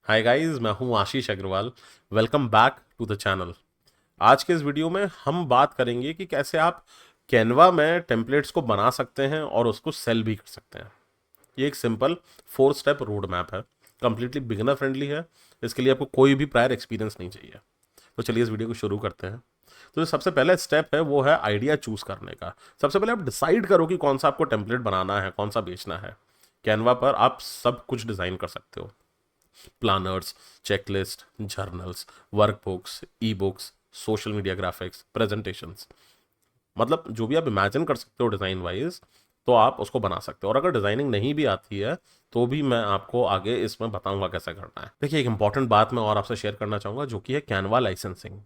हाय guys, मैं हूं Ashish Agarwal. Welcome back to the channel. आज के इस वीडियो में हम बात करेंगे कि कैसे आप कैनवा में टेम्पलेट्स को बना सकते हैं और उसको सेल भी कर सकते हैं। ये एक सिंपल 4 स्टेप रोड मैप है, कंप्लीटली बिगिनर फ्रेंडली है। इसके लिए आपको कोई भी प्रायर एक्सपीरियंस नहीं चाहिए। तो चलिए इस वीडियो को शुरू करते हैं। तो जो सबसे पहला स्टेप है वो है आइडिया चूज करने का। सबसे पहले आप डिसाइड करो कि कौन सा आपको टेम्पलेट बनाना है, कौन सा बेचना है। कैनवा पर आप सब कुछ डिजाइन कर सकते हो। Planners, checklist, journals, workbooks, e books, social media graphics, presentations, मतलब जो भी आप इमेजिन कर सकते हो डिज़ाइन वाइज, तो आप उसको बना सकते हो। और अगर डिज़ाइनिंग नहीं भी आती है तो भी मैं आपको आगे इसमें बताऊंगा कैसे करना है। देखिए, एक इंपॉर्टेंट बात मैं और आपसे शेयर करना चाहूँगा, जो कि है कैनवा लाइसेंसिंग।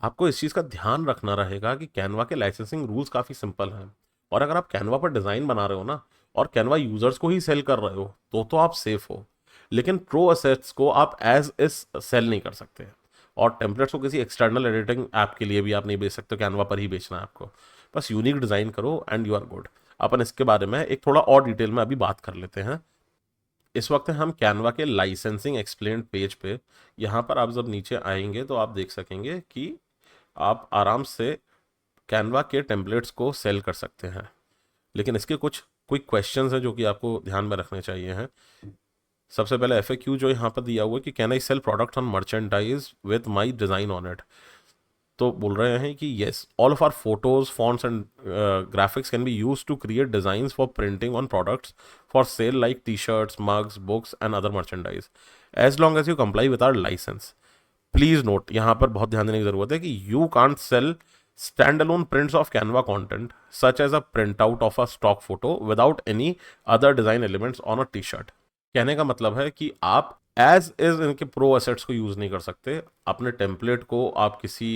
आपको इस चीज़ का ध्यान रखना रहेगा कि कैनवा के लाइसेंसिंग रूल्स काफ़ी सिंपल हैं। और अगर आप कैनवा पर डिज़ाइन बना रहे हो ना, और कैनवा यूजर्स को ही सेल कर रहे हो, तो आप सेफ हो। लेकिन प्रो असेट्स को आप एज इज सेल नहीं कर सकते। और टेम्पलेट्स को किसी एक्सटर्नल एडिटिंग ऐप के लिए भी आप नहीं बेच सकते, कैनवा पर ही बेचना है आपको। बस यूनिक डिज़ाइन करो एंड यू आर गुड। अपन इसके बारे में एक थोड़ा और डिटेल में अभी बात कर लेते हैं। इस वक्त हम कैनवा के लाइसेंसिंग एक्सप्लेन्ड पेज पे। यहाँ पर आप जब नीचे आएंगे तो आप देख सकेंगे कि आप आराम से कैनवा के टेम्पलेट्स को सेल कर सकते हैं। लेकिन इसके कुछ क्विक क्वेश्चंस हैं जो कि आपको ध्यान में रखने चाहिए हैं। सबसे पहले एफएक्यू जो यहाँ पर दिया हुआ है कि can I sell product on merchandise with my design on it. तो बोल रहे हैं कि yes, all of our photos, fonts and graphics can be use to create designs for printing on products for sale like T shirts, mugs, books and other merchandise, as long as you comply with our licence. Please note, यहाँ पर बहुत ध्यान देने की जरूरत है कि you can't cell standalone prints of Canva content, such as a printout of a stock photo, without any other design elements on a t-shirt। कहने का मतलब है कि आप एज इज इनके प्रो एसेट्स को यूज नहीं कर सकते। अपने टेम्पलेट को आप किसी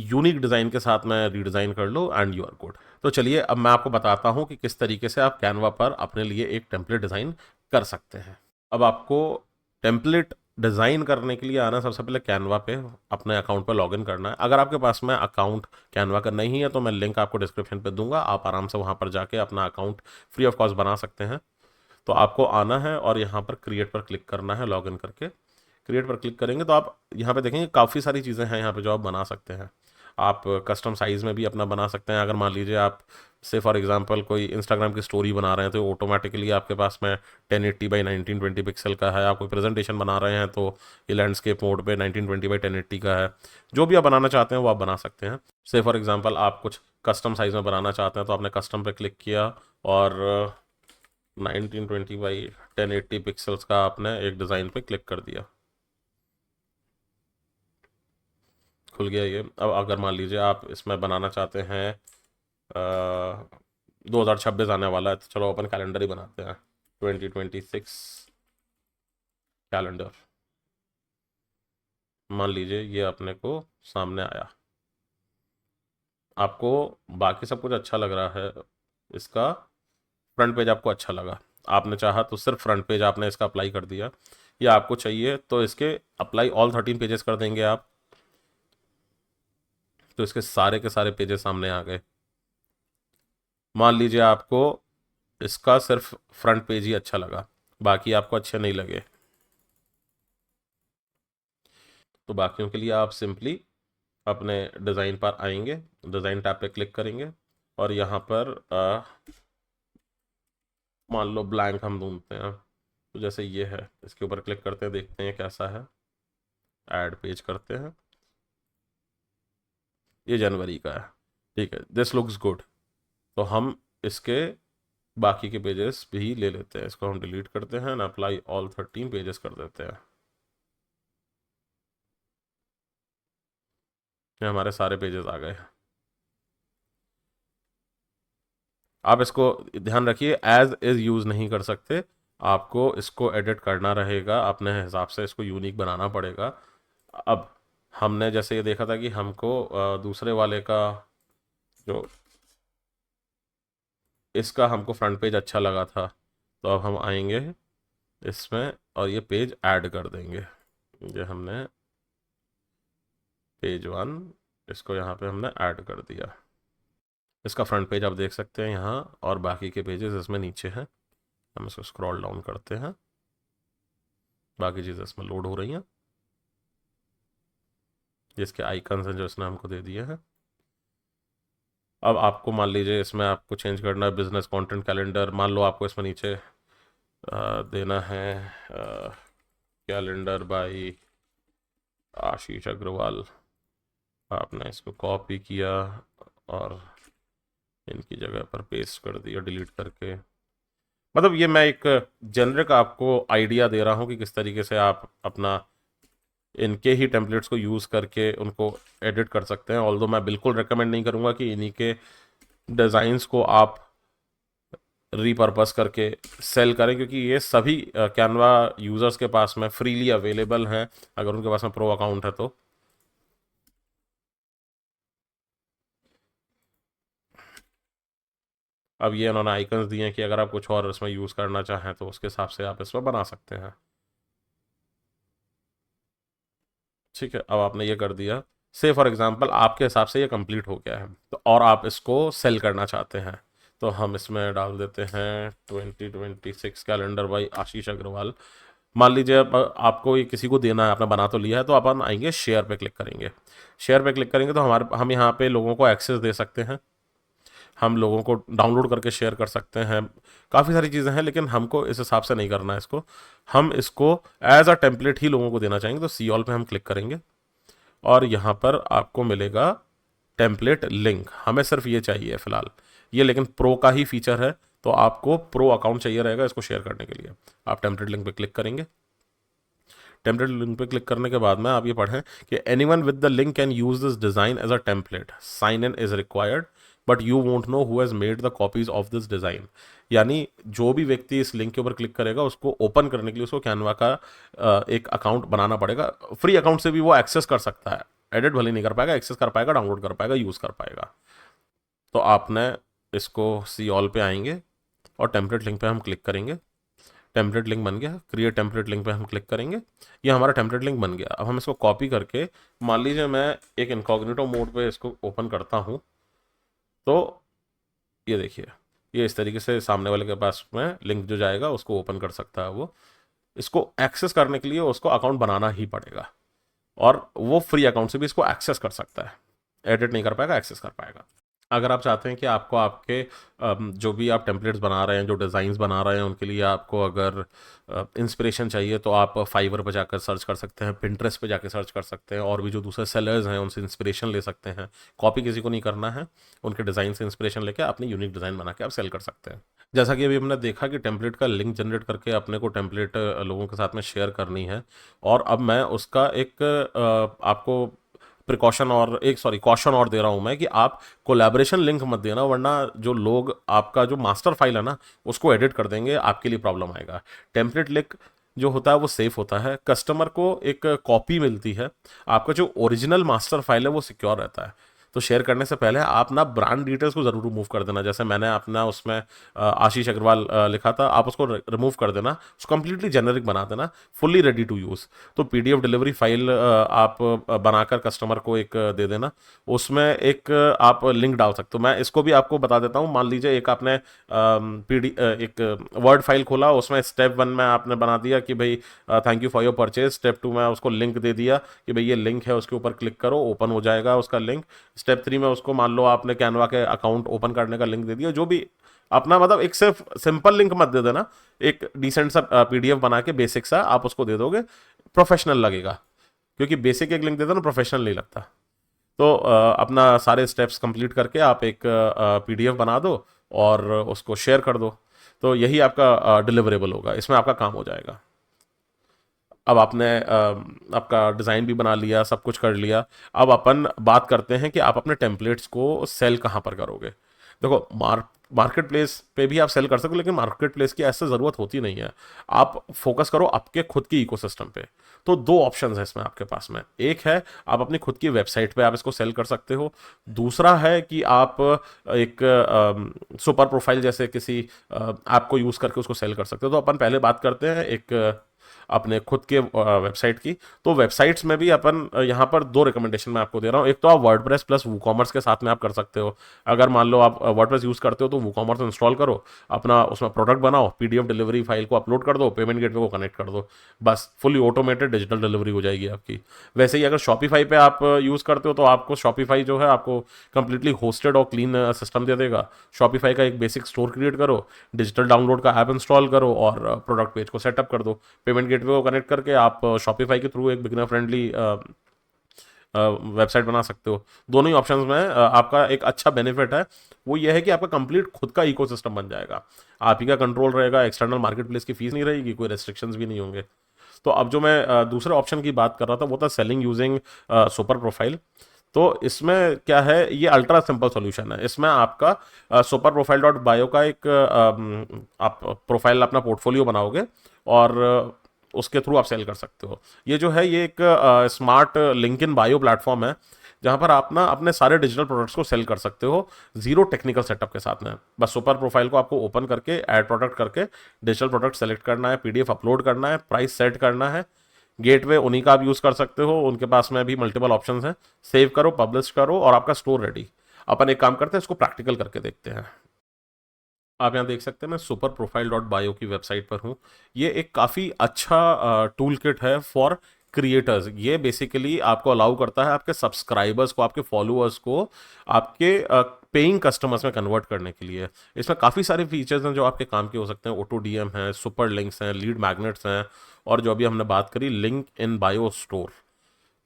यूनिक डिजाइन के साथ में रीडिजाइन कर लो एंड यू आर गुड। तो चलिए अब मैं आपको बताता हूँ कि किस तरीके से आप कैनवा पर अपने लिए एक टेम्पलेट डिजाइन कर सकते हैं। अब आपको टेम्पलेट डिज़ाइन करने के लिए आना, सबसे पहले कैनवा पे अपने अकाउंट पे लॉगिन करना है। अगर आपके पास में अकाउंट कैनवा का नहीं है तो मैं लिंक आपको डिस्क्रिप्शन पे दूंगा, आप आराम से वहाँ पर जाके अपना अकाउंट फ्री ऑफ कॉस्ट बना सकते हैं। तो आपको आना है और यहाँ पर क्रिएट पर क्लिक करना है। लॉगिन करके क्रिएट पर क्लिक करेंगे तो आप यहाँ पे देखेंगे काफ़ी सारी चीज़ें हैं यहाँ पे जो आप बना सकते हैं। आप कस्टम साइज़ में भी अपना बना सकते हैं। अगर मान लीजिए आप से फॉर एग्जांपल कोई इंस्टाग्राम की स्टोरी बना रहे हैं तो ऑटोमेटिकली आपके पास में 1080 बाई 1920 पिक्सल का है। आप कोई प्रेजेंटेशन बना रहे हैं तो ये लैंडस्केप मोड पे 1920 बाई 1080 का है। जो भी आप बनाना चाहते हैं वो आप बना सकते हैं। से फॉर एग्जांपल आप कुछ कस्टम साइज़ में बनाना चाहते हैं तो आपने कस्टम पे क्लिक किया और 1920 बाई 1080 पिक्सल्स का आपने एक डिज़ाइन पे क्लिक कर दिया। खुल गया ये। अब अगर मान लीजिए आप इसमें बनाना चाहते हैं, 2026 आने वाला है तो चलो अपन कैलेंडर ही बनाते हैं, 2026 कैलेंडर। मान लीजिए ये अपने को सामने आया। आपको बाकी सब कुछ अच्छा लग रहा है, इसका फ्रंट पेज आपको अच्छा लगा, आपने चाहा तो सिर्फ फ्रंट पेज आपने इसका अप्लाई कर दिया, या आपको चाहिए तो इसके अप्लाई ऑल 13 पेजेस कर देंगे आप, तो इसके सारे के सारे पेजेस सामने आ गए। मान लीजिए आपको इसका सिर्फ फ्रंट पेज ही अच्छा लगा, बाकी आपको अच्छे नहीं लगे, तो बाकियों के लिए आप सिंपली अपने डिज़ाइन पर आएंगे, डिज़ाइन टैब पे क्लिक करेंगे और यहाँ पर मान लो ब्लैंक हम ढूंढते हैं, तो जैसे ये है इसके ऊपर क्लिक करते हैं, देखते हैं कैसा है, ऐड पेज करते हैं। ये जनवरी का है, ठीक है, दिस लुक्स गुड। तो हम इसके बाकी के पेजेस भी ले लेते हैं, इसको हम डिलीट करते हैं, अप्लाई ऑल 13 पेजेस कर देते हैं। ये हमारे सारे पेजेस आ गए। आप इसको ध्यान रखिए, एज इज यूज नहीं कर सकते, आपको इसको एडिट करना रहेगा अपने हिसाब से, इसको यूनिक बनाना पड़ेगा। अब हमने जैसे ये देखा था कि हमको दूसरे वाले का जो इसका हमको फ्रंट पेज अच्छा लगा था, तो अब हम आएंगे इसमें और ये पेज ऐड कर देंगे। ये हमने पेज 1, इसको यहाँ पे हमने ऐड कर दिया। इसका फ्रंट पेज आप देख सकते हैं यहाँ, और बाकी के पेजेस इसमें नीचे हैं। हम इसको स्क्रॉल डाउन करते हैं, बाकी चीज़ें इसमें लोड हो रही हैं, जिसके आइकन्स हैं जो इसने हमको दे दिए हैं। अब आपको मान लीजिए इसमें आपको चेंज करना है बिजनेस कंटेंट कैलेंडर, मान लो आपको इसमें नीचे देना है कैलेंडर बाय आशीष अग्रवाल। आपने इसको कॉपी किया और इनकी जगह पर पेस्ट कर दिया डिलीट करके। मतलब ये मैं एक जेनरिक आपको आइडिया दे रहा हूँ कि किस तरीके से आप अपना इनके ही टेम्पलेट्स को यूज़ करके उनको एडिट कर सकते हैं। ऑल्दो मैं बिल्कुल रेकमेंड नहीं करूँगा कि इन्हीं के डिज़ाइंस को आप रीपर्पस करके सेल करें, क्योंकि ये सभी कैनवा यूज़र्स के पास में फ्रीली अवेलेबल हैं अगर उनके पास में प्रो अकाउंट है तो। अब ये उन्होंने आइकन्स दिए हैं कि अगर आप कुछ और इसमें यूज़ करना चाहें तो उसके हिसाब से आप इसमें बना सकते हैं। ठीक है, अब आपने ये कर दिया। से फॉर एग्जांपल आपके हिसाब से ये कंप्लीट हो गया है तो और आप इसको सेल करना चाहते हैं, तो हम इसमें डाल देते हैं 2026 कैलेंडर बाय आशीष अग्रवाल। मान लीजिए अब आपको ये किसी को देना है, आपने बना तो लिया है, तो अपन आएंगे शेयर पे क्लिक करेंगे। शेयर पे क्लिक करेंगे तो हम यहाँ पे लोगों को एक्सेस दे सकते हैं, हम लोगों को डाउनलोड करके शेयर कर सकते हैं, काफ़ी सारी चीज़ें हैं, लेकिन हमको इस हिसाब से नहीं करना है इसको। हम इसको एज अ टेम्पलेट ही लोगों को देना चाहेंगे, तो सी ऑल पे हम क्लिक करेंगे और यहाँ पर आपको मिलेगा टेम्पलेट लिंक। हमें सिर्फ ये चाहिए फ़िलहाल ये, लेकिन प्रो का ही फीचर है तो आपको प्रो अकाउंट चाहिए रहेगा इसको शेयर करने के लिए। आप टेम्पलेट लिंक पे क्लिक करेंगे। टेम्पलेट लिंक पे क्लिक करने के बाद में आप ये पढ़ें कि anyone with the link can use this design as a template, sign in is required but you won't know who has made the copies of this design. यानी जो भी व्यक्ति इस लिंक के ऊपर क्लिक करेगा उसको ओपन करने के लिए उसको कैनवा का एक अकाउंट बनाना पड़ेगा। फ्री अकाउंट से भी वो एक्सेस कर सकता है, एडिट भले नहीं कर पाएगा, एक्सेस कर पाएगा, डाउनलोड कर पाएगा, यूज़ कर पाएगा। तो आपने इसको सी ऑल पे आएंगे और टेम्पलेट लिंक पे हम क्लिक करेंगे। टेम्पलेट लिंक बन गया, क्रिएट टेम्पलेट लिंक पे हम क्लिक करेंगे, ये हमारा टेम्पलेट लिंक बन गया। अब हम इसको कॉपी करके, मान लीजिए मैं एक इनकॉग्निटो मोड पे इसको ओपन करता हूँ, तो ये देखिए ये इस तरीके से सामने वाले के पास में लिंक जो जाएगा उसको ओपन कर सकता है वो। इसको एक्सेस करने के लिए उसको अकाउंट बनाना ही पड़ेगा और वो फ्री अकाउंट से भी इसको एक्सेस कर सकता है, एडिट नहीं कर पाएगा, एक्सेस कर पाएगा। अगर आप चाहते हैं कि आपको आपके जो भी आप टेम्पलेट्स बना रहे हैं, जो डिज़ाइंस बना रहे हैं, उनके लिए आपको अगर इंस्पिरेशन चाहिए तो आप फाइवर पर जाकर सर्च कर सकते हैं, पिंटरेस्ट पे जाकर सर्च कर सकते हैं, और भी जो दूसरे सेलर्स हैं उनसे इंस्पिरेशन ले सकते हैं। कॉपी किसी को नहीं करना है, उनके डिज़ाइन से इंस्पिरेशन लेके अपनी यूनिक डिज़ाइन बना के आप सेल कर सकते हैं। जैसा कि अभी हमने देखा कि टेम्पलेट का लिंक जनरेट करके अपने को टेम्पलेट लोगों के साथ में शेयर करनी है, और अब मैं उसका एक आपको प्रिकॉशन और एक सॉरी कॉशन और दे रहा हूं मैं कि आप कोलैबोरेशन लिंक मत देना, वरना जो लोग आपका जो मास्टर फाइल है ना उसको एडिट कर देंगे, आपके लिए प्रॉब्लम आएगा। टेम्पलेट लिंक जो होता है वो सेफ होता है, कस्टमर को एक कॉपी मिलती है, आपका जो ओरिजिनल मास्टर फाइल है वो सिक्योर रहता है। तो शेयर करने से पहले आप ना ब्रांड डिटेल्स को ज़रूर रिमूव कर देना। जैसे मैंने अपना उसमें आशीष अग्रवाल लिखा था, आप उसको रिमूव कर देना, उसको कंप्लीटली जेनरिक बना देना, फुल्ली रेडी टू यूज़। तो पीडीएफ डिलीवरी फाइल आप बनाकर कस्टमर को एक दे देना, उसमें एक आप लिंक डाल सकते हो। मैं इसको भी आपको बता देता हूँ। मान लीजिए एक आपने एक वर्ड फाइल खोला, उसमें स्टेप 1 में आपने बना दिया कि भाई thank you for your purchase, step 2 में उसको लिंक दे दिया कि भाई ये लिंक है, उसके ऊपर क्लिक करो, ओपन हो जाएगा उसका लिंक। स्टेप 3 में उसको मान लो आपने कैनवा के अकाउंट ओपन करने का लिंक दे दिया। जो भी अपना मतलब एक सिर्फ सिंपल लिंक मत दे देना, एक डिसेंट सा पीडीएफ बना के बेसिक सा आप उसको दे दोगे, प्रोफेशनल लगेगा। क्योंकि बेसिक एक लिंक देते ना प्रोफेशनल नहीं लगता। तो अपना सारे स्टेप्स कंप्लीट करके आप एक पीडीएफ बना दो और उसको शेयर कर दो, तो यही आपका डिलीवरेबल होगा, इसमें आपका काम हो जाएगा। अब आपने आपका डिज़ाइन भी बना लिया, सब कुछ कर लिया। अब अपन बात करते हैं कि आप अपने टेम्पलेट्स को सेल कहाँ पर करोगे। देखो मार्केट प्लेस पे भी आप सेल कर सकते हो, लेकिन मार्केट प्लेस की ऐसे ज़रूरत होती नहीं है। आप फोकस करो आपके खुद की इकोसिस्टम पे। तो दो ऑप्शंस हैं इसमें आपके पास में, एक है आप अपनी खुद की वेबसाइट पे आप इसको सेल कर सकते हो, दूसरा है कि आप एक सुपर प्रोफाइल जैसे किसी ऐप को यूज़ करके उसको सेल कर सकते हो। तो अपन पहले बात करते हैं एक अपने खुद के वेबसाइट की। तो वेबसाइट्स में भी अपन यहाँ पर दो रिकमेंडेशन मैं आपको दे रहा हूँ। एक तो आप वर्डप्रेस प्लस वूकॉमर्स के साथ में आप कर सकते हो। अगर मान लो आप वर्डप्रेस यूज़ करते हो तो वूकॉमर्स इंस्टॉल करो, अपना उसमें प्रोडक्ट बनाओ, पीडीएफ डिलीवरी फाइल को अपलोड कर दो, पेमेंट गेटवे को कनेक्ट कर दो, बस फुली ऑटोमेटेड डिजिटल डिलीवरी हो जाएगी आपकी। वैसे ही अगर शॉपिफाई पे आप यूज़ करते हो तो आपको शॉपिफाई जो है आपको कंप्लीटली होस्टेड और क्लीन सिस्टम दे देगा। शॉपिफाई का एक बेसिक स्टोर क्रिएट करो, डिजिटल डाउनलोड का ऐप इंस्टॉल करो और प्रोडक्ट पेज को सेटअप कर दो। पेमेंट गेटवे को कनेक्ट करके आप शॉपिफाई के थ्रू एक बिगिनर फ्रेंडली वेबसाइट बना सकते हो। दोनों ही ऑप्शंस में आपका एक अच्छा बेनिफिट है, वो ये है कि आपका कंप्लीट खुद का इकोसिस्टम बन जाएगा, आप ही का कंट्रोल रहेगा, एक्सटर्नल मार्केट प्लेस की फीस नहीं रहेगी, कोई रेस्ट्रिक्शंस भी नहीं होंगे। तो अब जो मैं दूसरे ऑप्शन की बात कर रहा था वो था सेलिंग यूजिंग सुपर प्रोफाइल। तो इसमें क्या है, ये अल्ट्रा सिंपल सॉल्यूशन है। इसमें आपका सुपर प्रोफाइल डॉट बायो का एक आप प्रोफाइल अपना पोर्टफोलियो बनाओगे और उसके थ्रू आप सेल कर सकते हो। ये जो है ये एक स्मार्ट लिंक्डइन बायो प्लेटफॉर्म है जहां पर आप ना अपने सारे डिजिटल प्रोडक्ट्स को सेल कर सकते हो जीरो टेक्निकल सेटअप के साथ में। बस सुपर प्रोफाइल को आपको ओपन करके ऐड प्रोडक्ट करके डिजिटल प्रोडक्ट सेलेक्ट करना है, पीडीएफ अपलोड करना है, प्राइस सेट करना है, गेटवे उन्हीं का आप यूज़ कर सकते हो, उनके पास में भी मल्टीपल ऑप्शंस हैं। सेव करो, पब्लिश करो और आपका स्टोर रेडी। अपन एक काम करते हैं, इसको प्रैक्टिकल करके देखते हैं। आप यहाँ देख सकते हैं मैं सुपर प्रोफाइल डॉट बायो की वेबसाइट पर हूँ। ये एक काफ़ी अच्छा टूल किट है फॉर क्रिएटर्स। ये बेसिकली आपको अलाउ करता है आपके सब्सक्राइबर्स को, आपके फॉलोअर्स को आपके पेइंग कस्टमर्स में कन्वर्ट करने के लिए। इसमें काफ़ी सारे फीचर्स हैं जो आपके काम के हो सकते हैं। ऑटो डीएम है, सुपर लिंक्स हैं, लीड मैग्नेट्स हैं और जो अभी हमने बात करी लिंक इन बायो स्टोर।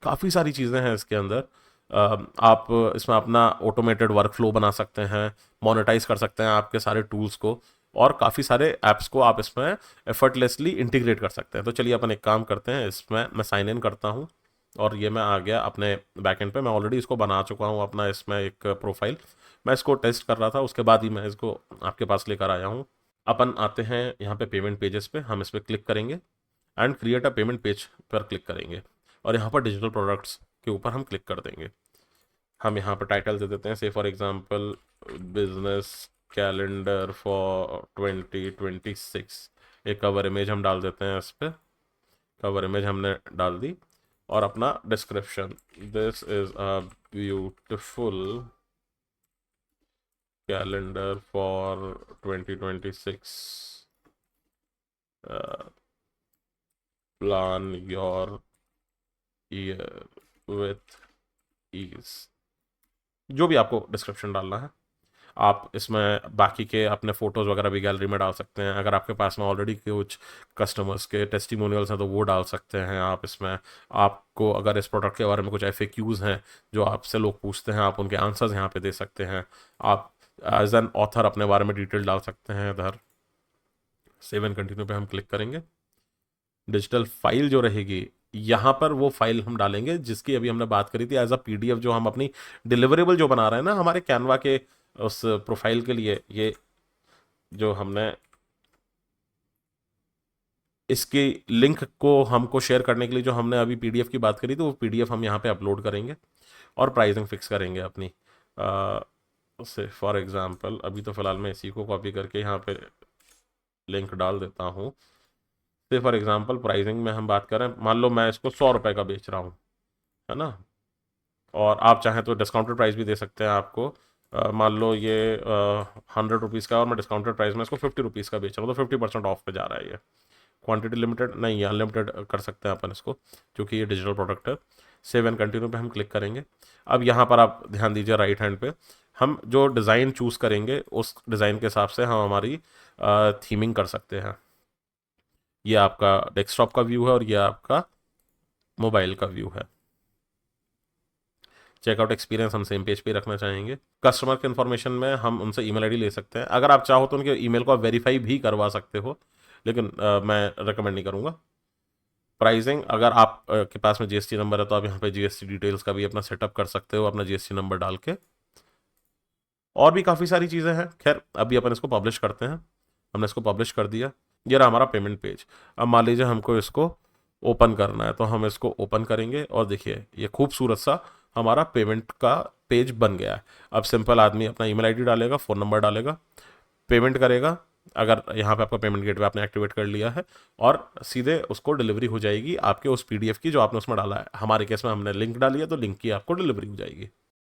काफ़ी सारी चीज़ें हैं इसके अंदर। आप इसमें अपना ऑटोमेटेड वर्कफ्लो बना सकते हैं, मोनेटाइज कर सकते हैं आपके सारे टूल्स को और काफ़ी सारे ऐप्स को आप इसमें एफर्टलेसली इंटीग्रेट कर सकते हैं। तो चलिए अपन एक काम करते हैं, इसमें मैं साइन इन करता हूँ और ये मैं आ गया अपने बैकएंड पे। मैं ऑलरेडी इसको बना चुका हूँ अपना इसमें एक प्रोफाइल। मैं इसको टेस्ट कर रहा था, उसके बाद ही मैं इसको आपके पास लेकर आया हूँ। अपन आते हैं यहाँ पे पेमेंट पेजेस पे, हम इस पर क्लिक करेंगे and create a payment page पर क्लिक करेंगे और यहाँ पर डिजिटल प्रोडक्ट्स के ऊपर हम क्लिक कर देंगे। हम यहाँ पर टाइटल दे देते हैं, से for example business calendar for 2026। एक कवर इमेज हम डाल देते हैं, इस पर कवर इमेज हमने डाल दी और अपना description, this is a beautiful calendar for 2026, plan your year with ease. जो भी आपको डिस्क्रिप्शन डालना है आप इसमें बाकी के अपने फोटोज़ वगैरह भी गैलरी में डाल सकते हैं। अगर आपके पास में ऑलरेडी कुछ कस्टमर्स के टेस्टिमोनियल्स हैं तो वो डाल सकते हैं आप इसमें। आपको अगर इस प्रोडक्ट के बारे में कुछ FAQs हैं जो आपसे लोग पूछते हैं, आप उनके आंसर्स यहाँ पे दे सकते हैं। आप एज एन ऑथर अपने बारे में डिटेल डाल सकते हैं इधर। सेव एंड कंटिन्यू पे हम क्लिक करेंगे। डिजिटल फाइल जो रहेगी यहाँ पर वो फाइल हम डालेंगे जिसकी अभी हमने बात करी थी एज अ PDF, जो हम अपनी डिलीवरेबल जो बना रहे हैं ना हमारे कैनवा के उस प्रोफाइल के लिए। ये जो हमने इसकी लिंक को हमको शेयर करने के लिए जो हमने अभी PDF की बात करी थी वो PDF हम यहाँ पे अपलोड करेंगे और प्राइसिंग फिक्स करेंगे अपनी। से फॉर एग्जांपल अभी तो फिलहाल मैं इसी को कॉपी करके यहाँ पे लिंक डाल देता हूँ। से फॉर एग्जांपल प्राइसिंग में हम बात करें, मान लो मैं इसको 100 रुपये का बेच रहा हूँ, है ना, और आप चाहें तो डिस्काउंटेड प्राइस भी दे सकते हैं आपको। मान लो ये 100 रुपीज़ का और मैं डिस्काउंटेड प्राइस में इसको 50 रुपीज़ का बेच रहा हूँ तो 50% ऑफ पे जा रहा है ये। क्वांटिटी लिमिटेड नहीं, अनलिमिटेड कर सकते हैं अपन इसको क्योंकि ये डिजिटल प्रोडक्ट है। सेव एंड कंटिन्यू पे हम क्लिक करेंगे। अब यहाँ पर आप ध्यान दीजिए राइट हैंड पे हम जो डिज़ाइन चूज़ करेंगे उस डिज़ाइन के हिसाब से हम हमारी थीमिंग कर सकते हैं। ये आपका डेस्कटॉप का व्यू है और ये आपका मोबाइल का व्यू है। चेकआउट एक्सपीरियंस हम सेम पेज पे रखना चाहेंगे। कस्टमर के इन्फॉर्मेशन में हम उनसे ईमेल आईडी ले सकते हैं, अगर आप चाहो तो उनके ईमेल को आप वेरीफाई भी करवा सकते हो, लेकिन मैं रिकमेंड नहीं करूँगा। प्राइसिंग, अगर आप के पास में GST नंबर है तो आप यहाँ पे GST डिटेल्स का भी अपना सेटअप कर सकते हो अपना GST नंबर डाल के। और भी काफ़ी सारी चीज़ें हैं। खैर अभी अपन इसको पब्लिश करते हैं। हमने इसको पब्लिश कर दिया, ये रहा हमारा पेमेंट पेज। अब मान लीजिए हमको इसको ओपन करना है तो हम इसको ओपन करेंगे और देखिए ये खूबसूरत सा हमारा पेमेंट का पेज बन गया है। अब सिंपल आदमी अपना ईमेल आईडी डालेगा, फ़ोन नंबर डालेगा, पेमेंट करेगा अगर यहाँ पे आपका पेमेंट गेटवे आपने एक्टिवेट कर लिया है, और सीधे उसको डिलीवरी हो जाएगी आपके उस पीडीएफ की जो आपने उसमें डाला है। हमारे केस में हमने लिंक डाली है तो लिंक की आपको डिलीवरी हो जाएगी।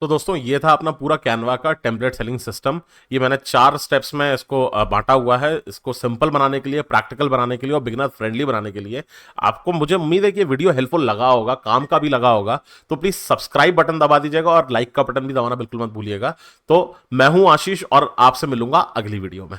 तो दोस्तों ये था अपना पूरा कैनवा का टेम्पलेट सेलिंग सिस्टम। ये मैंने 4 स्टेप्स में इसको बांटा हुआ है, इसको सिंपल बनाने के लिए, प्रैक्टिकल बनाने के लिए और बिगिनर फ्रेंडली बनाने के लिए। आपको, मुझे उम्मीद है कि ये वीडियो हेल्पफुल लगा होगा, काम का भी लगा होगा। तो प्लीज सब्सक्राइब बटन दबा दीजिएगा और लाइक का बटन भी दबाना बिल्कुल मत भूलिएगा। तो मैं हूं आशीष और आपसे मिलूंगा अगली वीडियो में।